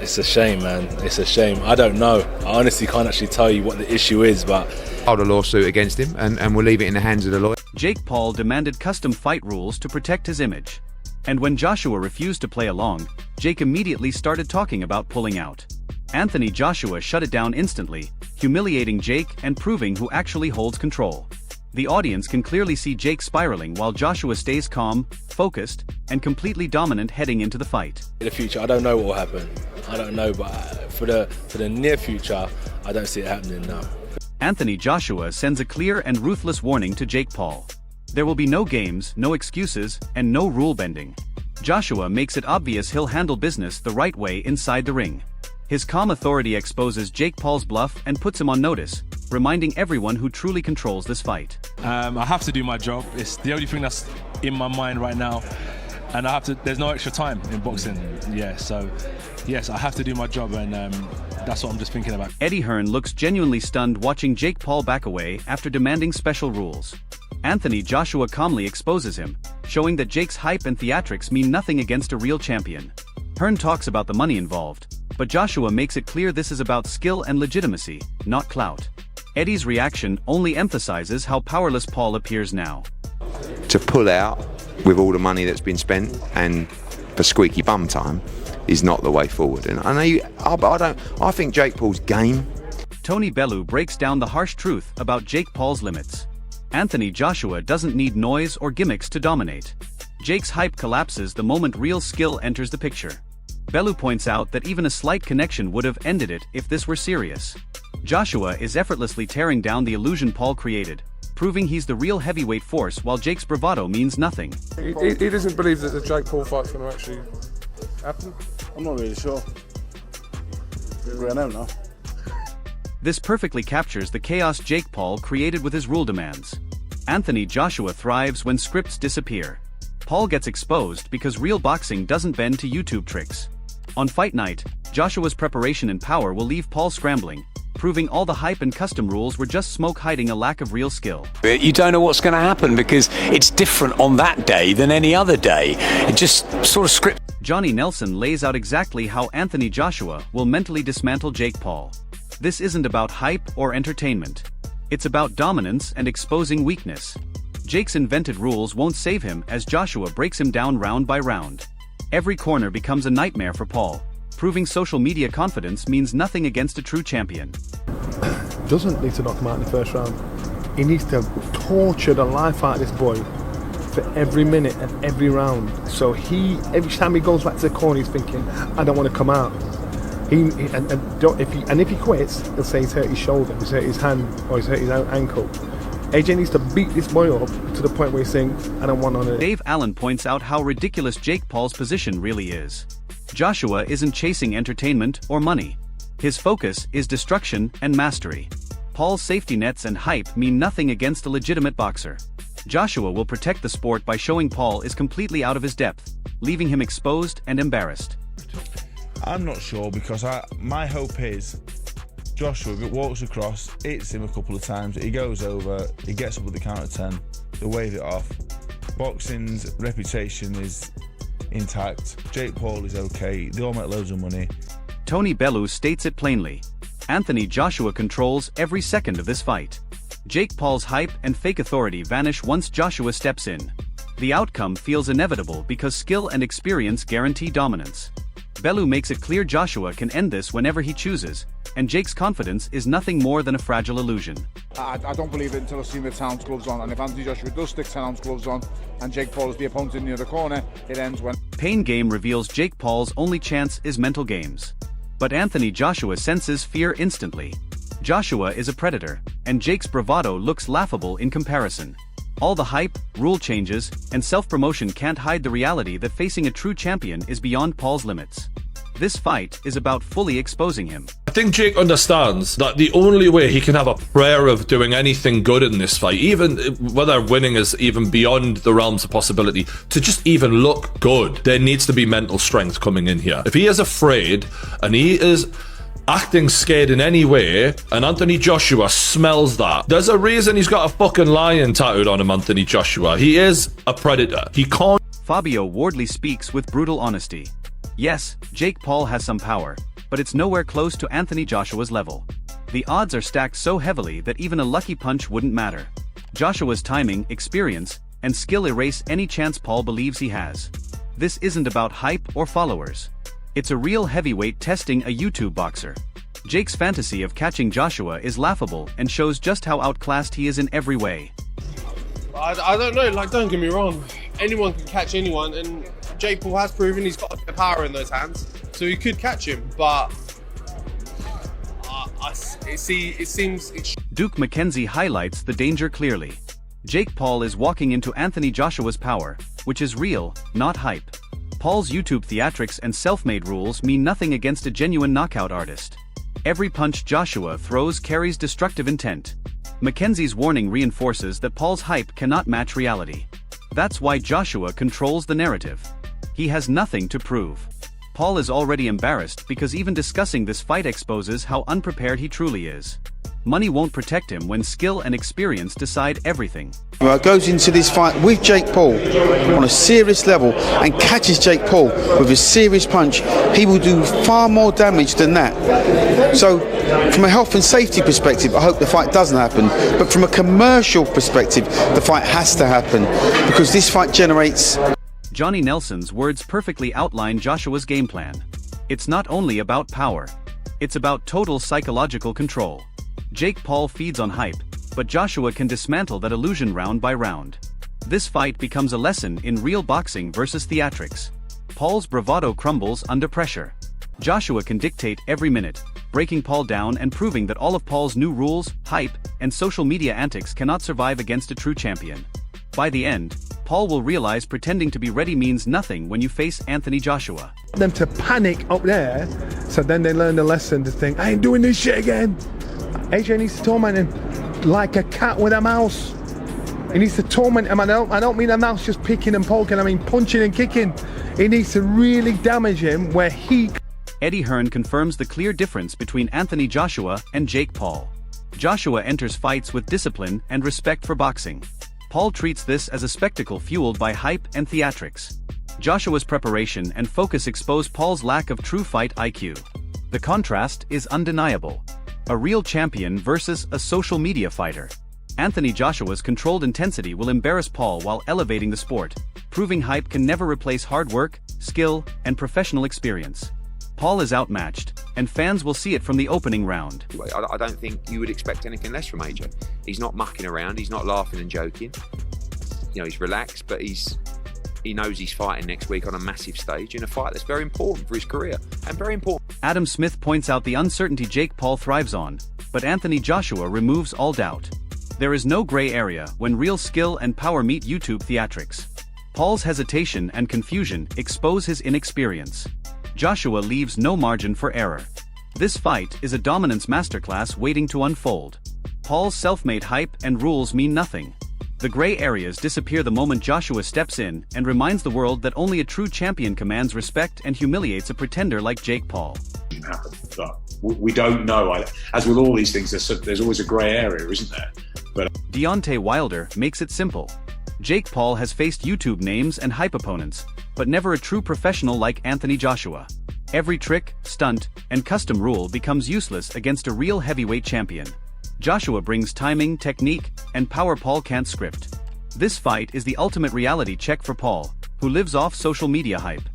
It's a shame, man. It's a shame. I don't know. I honestly can't actually tell you what the issue is, but... Filed a lawsuit against him, and we'll leave it in the hands of the lawyer. JakePaul demanded custom fight rules to protect his image. And when Joshua refused to play along, Jake immediately started talking about pulling out. Anthony Joshua shut it down instantly, humiliating Jake and proving who actually holds control. The audience can clearly see Jake spiraling while Joshua stays calm, focused, and completely dominant heading into the fight. In the future, I don't know what will happen. I don't know, but for the near future, I don't see it happening now. Anthony Joshua sends a clear and ruthless warning to JakePaul. There will be no games, no excuses, and no rule bending. Joshua makes it obvious he'll handle business the right way inside the ring. His calm authority exposes JakePaul's bluff and puts him on notice, reminding everyone who truly controls this fight. I have to do my job. It's the only thing that's in my mind right now. And there's no extra time in boxing. Yeah, so yes, I have to do my job, and that's what I'm just thinking about. Eddie Hearn looks genuinely stunned watching JakePaul back away after demanding special rules. Anthony Joshua calmly exposes him, showing that Jake's hype and theatrics mean nothing against a real champion. Hearn talks about the money involved, but Joshua makes it clear this is about skill and legitimacy, not clout. Eddie's reaction only emphasizes how powerless Paul appears now. To pull out with all the money that's been spent and for squeaky bum time is not the way forward. And I think JakePaul's game. Tony Bellew breaks down the harsh truth about JakePaul's limits. Anthony Joshua doesn't need noise or gimmicks to dominate. Jake's hype collapses the moment real skill enters the picture. Bellew points out that even a slight connection would have ended it if this were serious. Joshua is effortlessly tearing down the illusion Paul created, proving he's the real heavyweight force while Jake's bravado means nothing. He doesn't believe that the JakePaul fight's going to actually happen? I'm not really sure. I don't know. This perfectly captures the chaos JakePaul created with his rule demands. Anthony Joshua thrives when scripts disappear. Paul gets exposed because real boxing doesn't bend to YouTube tricks. On fight night, Joshua's preparation and power will leave Paul scrambling, proving all the hype and custom rules were just smoke hiding a lack of real skill. You don't know what's going to happen because it's different on that day than any other day. It just sort of scripts. Johnny Nelson lays out exactly how Anthony Joshua will mentally dismantle JakePaul. This isn't about hype or entertainment. It's about dominance and exposing weakness. Jake's invented rules won't save him as Joshua breaks him down round by round. Every corner becomes a nightmare for Paul, proving social media confidence means nothing against a true champion. Doesn't need to knock him out in the first round. He needs to torture the life out of this boy for every minute and every round. So every time he goes back to the corner, he's thinking, I don't want to come out. If he quits, he'll say he's hurt his shoulder, he's hurt his hand, or he's hurt his ankle. AJ needs to beat this boy up to the point where he's saying, I don't want on it. Dave Allen points out how ridiculous JakePaul's position really is. Joshua isn't chasing entertainment or money. His focus is destruction and mastery. Paul's safety nets and hype mean nothing against a legitimate boxer. Joshua will protect the sport by showing Paul is completely out of his depth, leaving him exposed and embarrassed. I'm not sure because my hope is Joshua walks across, hits him a couple of times, he goes over, he gets up at the count of 10, they wave it off. Boxing's reputation is intact, JakePaul is okay, they all make loads of money. Tony Bellew states it plainly. Anthony Joshua controls every second of this fight. JakePaul's hype and fake authority vanish once Joshua steps in. The outcome feels inevitable because skill and experience guarantee dominance. Bellew makes it clear Joshua can end this whenever he chooses, and Jake's confidence is nothing more than a fragile illusion. I don't believe it until I've seen the 10-ounce gloves on, and if Anthony Joshua does stick 10-ounce gloves on, and JakePaul is the opponent in the other corner, it ends when... Pain Game reveals JakePaul's only chance is mental games. But Anthony Joshua senses fear instantly. Joshua is a predator, and Jake's bravado looks laughable in comparison. All the hype, rule changes, and self-promotion can't hide the reality that facing a true champion is beyond Paul's limits. This fight is about fully exposing him. I think Jake understands that the only way he can have a prayer of doing anything good in this fight, even whether winning is even beyond the realms of possibility, to just even look good, there needs to be mental strength coming in here. If he is afraid and he is acting scared in any way, and Anthony Joshua smells that, there's a reason he's got a fucking lion tattooed on him, Anthony Joshua. He is a predator. He can't... Fabio Wardley speaks with brutal honesty. Yes, Jake Paul has some power, but it's nowhere close to Anthony Joshua's level. The odds are stacked so heavily that even a lucky punch wouldn't matter. Joshua's timing, experience, and skill erase any chance Paul believes he has. This isn't about hype or followers. It's a real heavyweight testing a YouTube boxer. Jake's fantasy of catching Joshua is laughable and shows just how outclassed he is in every way. I don't know, like, don't get me wrong. Anyone can catch anyone, and Jake Paul has proven he's got the power in those hands, so he could catch him, but it seems... Duke McKenzie highlights the danger clearly. Jake Paul is walking into Anthony Joshua's power, which is real, not hype. Paul's YouTube theatrics and self-made rules mean nothing against a genuine knockout artist. Every punch Joshua throws carries destructive intent. McKenzie's warning reinforces that Paul's hype cannot match reality. That's why Joshua controls the narrative. He has nothing to prove. Paul is already embarrassed because even discussing this fight exposes how unprepared he truly is. Money won't protect him when skill and experience decide everything. Goes into this fight with Jake Paul on a serious level and catches Jake Paul with a serious punch, he will do far more damage than that. So, from a health and safety perspective, I hope the fight doesn't happen. But from a commercial perspective, the fight has to happen because this fight generates... Johnny Nelson's words perfectly outline Joshua's game plan. It's not only about power. It's about total psychological control. Jake Paul feeds on hype, but Joshua can dismantle that illusion round by round. This fight becomes a lesson in real boxing versus theatrics. Paul's bravado crumbles under pressure. Joshua can dictate every minute, breaking Paul down and proving that all of Paul's new rules, hype, and social media antics cannot survive against a true champion. By the end, Paul will realize pretending to be ready means nothing when you face Anthony Joshua. Them to panic up there, so then they learn the lesson to think, I ain't doing this shit again. AJ needs to torment him like a cat with a mouse. He needs to torment him. I don't mean a mouse just picking and poking, I mean punching and kicking. He needs to really damage him where he... Eddie Hearn confirms the clear difference between Anthony Joshua and Jake Paul. Joshua enters fights with discipline and respect for boxing. Paul treats this as a spectacle fueled by hype and theatrics. Joshua's preparation and focus expose Paul's lack of true fight IQ. The contrast is undeniable. A real champion versus a social media fighter. Anthony Joshua's controlled intensity will embarrass Paul while elevating the sport, proving hype can never replace hard work, skill, and professional experience. Paul is outmatched, and fans will see it from the opening round. I don't think you would expect anything less from AJ. He's not mucking around, he's not laughing and joking. You know, he's relaxed, but he knows he's fighting next week on a massive stage in a fight that's very important for his career, and very important. Adam Smith points out the uncertainty Jake Paul thrives on, but Anthony Joshua removes all doubt. There is no gray area when real skill and power meet YouTube theatrics. Paul's hesitation and confusion expose his inexperience. Joshua leaves no margin for error. This fight is a dominance masterclass waiting to unfold. Paul's self-made hype and rules mean nothing. The gray areas disappear the moment Joshua steps in and reminds the world that only a true champion commands respect and humiliates a pretender like Jake Paul. But we don't know. As with all these things, there's always a grey area, isn't there? But Deontay Wilder makes it simple. Jake Paul has faced YouTube names and hype opponents, but never a true professional like Anthony Joshua. Every trick, stunt, and custom rule becomes useless against a real heavyweight champion. Joshua brings timing, technique, and power Paul can't script. This fight is the ultimate reality check for Paul, who lives off social media hype.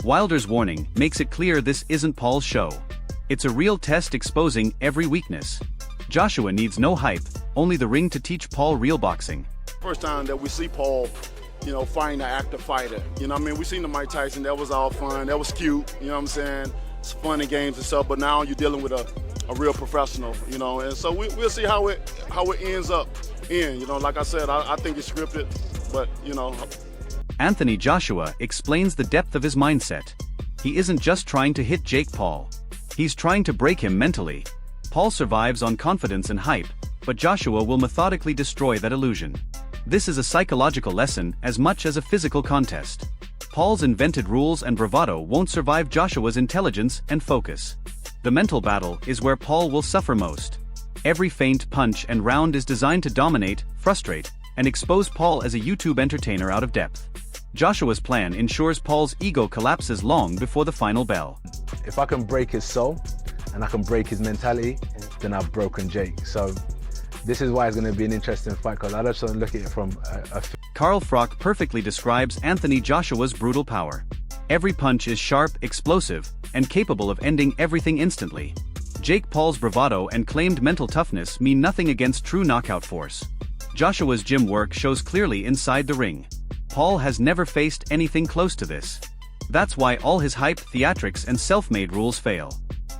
Wilder's warning makes it clear this isn't Paul's show. It's a real test exposing every weakness. Joshua needs no hype, only the ring to teach Paul real boxing. First time that we see Paul, fighting an active fighter. We seen the Mike Tyson, that was all fun, that was cute, you know what I'm saying? It's fun and games and stuff, but now you're dealing with a real professional, and so we'll see how it ends up like I said, I think it's scripted, but Anthony Joshua explains the depth of his mindset. He isn't just trying to hit Jake Paul. He's trying to break him mentally. Paul survives on confidence and hype, but Joshua will methodically destroy that illusion. This is a psychological lesson as much as a physical contest. Paul's invented rules and bravado won't survive Joshua's intelligence and focus. The mental battle is where Paul will suffer most. Every feint, punch, and round is designed to dominate, frustrate, and expose Paul as a YouTube entertainer out of depth. Joshua's plan ensures Paul's ego collapses long before the final bell. If I can break his soul and I can break his mentality, then I've broken Jake. So this is why it's going to be an interesting fight, because I just don't look at it from a Carl Froch perfectly describes Anthony Joshua's brutal power. Every punch is sharp, explosive, and capable of ending everything instantly. Jake Paul's bravado and claimed mental toughness mean nothing against true knockout force. Joshua's gym work shows clearly inside the ring. Paul has never faced anything close to this. That's why all his hype, theatrics, and self-made rules fail.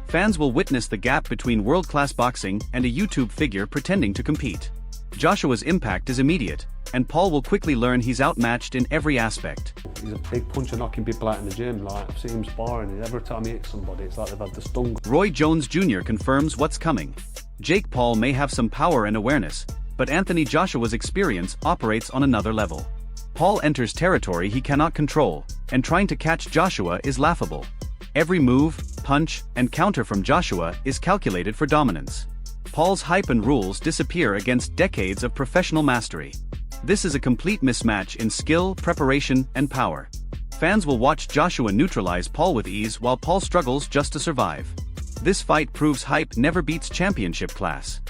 Fans will witness the gap between world-class boxing and a YouTube figure pretending to compete. Joshua's impact is immediate, and Paul will quickly learn he's outmatched in every aspect. He's a big puncher, knocking people out in the gym. Like, I've seen him sparring, and every time he hits somebody, it's like they've had the stung. Roy Jones Jr. confirms what's coming. Jake Paul may have some power and awareness, but Anthony Joshua's experience operates on another level. Paul enters territory he cannot control, and trying to catch Joshua is laughable. Every move, punch, and counter from Joshua is calculated for dominance. Paul's hype and rules disappear against decades of professional mastery. This is a complete mismatch in skill, preparation, and power. Fans will watch Joshua neutralize Paul with ease while Paul struggles just to survive. This fight proves hype never beats championship class.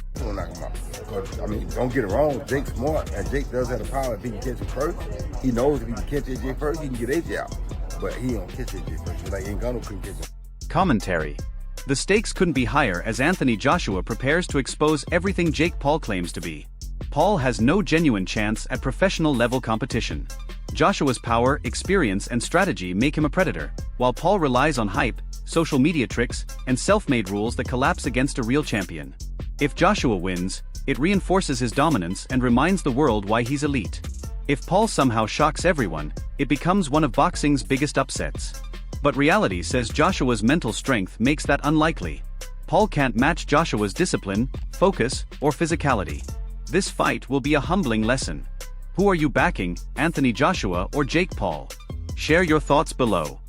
I mean, don't get it wrong, Jake's smart, and Jake does have the power. If he can catch it first, he knows if he can catch AJ first, he can get AJ out. But he don't catch AJ first, like Ngannou couldn't catch him. Commentary. The stakes couldn't be higher as Anthony Joshua prepares to expose everything Jake Paul claims to be. Paul has no genuine chance at professional level competition. Joshua's power, experience, and strategy make him a predator, while Paul relies on hype, social media tricks, and self-made rules that collapse against a real champion. If Joshua wins, it reinforces his dominance and reminds the world why he's elite. If Paul somehow shocks everyone, it becomes one of boxing's biggest upsets. But reality says Joshua's mental strength makes that unlikely. Paul can't match Joshua's discipline, focus, or physicality. This fight will be a humbling lesson. Who are you backing, Anthony Joshua or Jake Paul? Share your thoughts below.